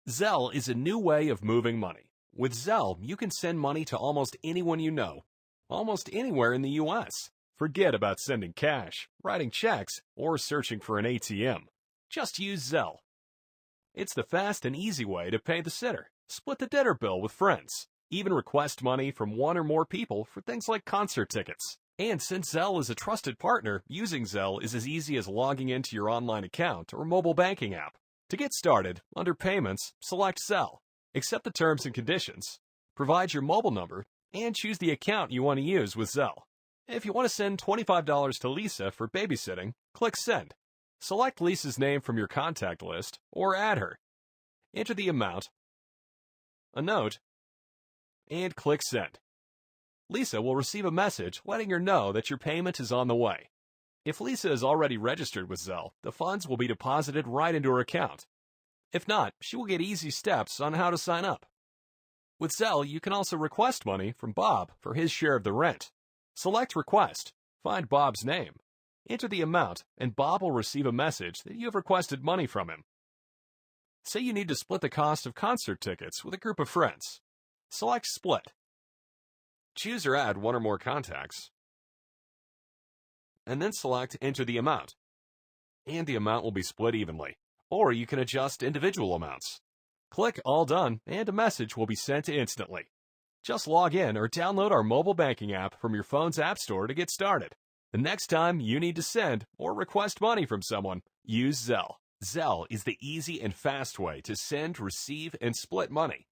Zelle is a new way of moving money. With Zelle, you can send money to almost anyone you know, almost anywhere in the U.S. Forget about sending cash, writing checks, or searching for an ATM. Just use Zelle. It's the fast and easy way to pay the sitter, split the dinner bill with friends, even request money from one or more people for things like concert tickets. And since Zelle is a trusted partner, using Zelle is as easy as logging into your online account or mobile banking app. To get started, under Payments, select Zelle. Accept the terms and conditions. Provide your mobile number and choose the account you want to use with Zelle. If you want to send $25 to Lisa for babysitting, click Send. Select Lisa's name from your contact list or add her. Enter the amount, a note, and click Send. Lisa will receive a message letting her know that your payment is on the way. If Lisa is already registered with Zelle, the funds will be deposited right into her account. If not, she will get easy steps on how to sign up. With Zelle, you can also request money from Bob for his share of the rent. Select Request, find Bob's name, enter the amount, and Bob will receive a message that you have requested money from him. Say you need to split the cost of concert tickets with a group of friends. Select Split. Choose or add one or more contacts, and then select Enter the amount. And the amount will be split evenly, or you can adjust individual amounts. Click All Done, and a message will be sent instantly. Just log in or download our mobile banking app from your phone's app store to get started. The next time you need to send or request money from someone, use Zelle. Zelle is the easy and fast way to send, receive, and split money.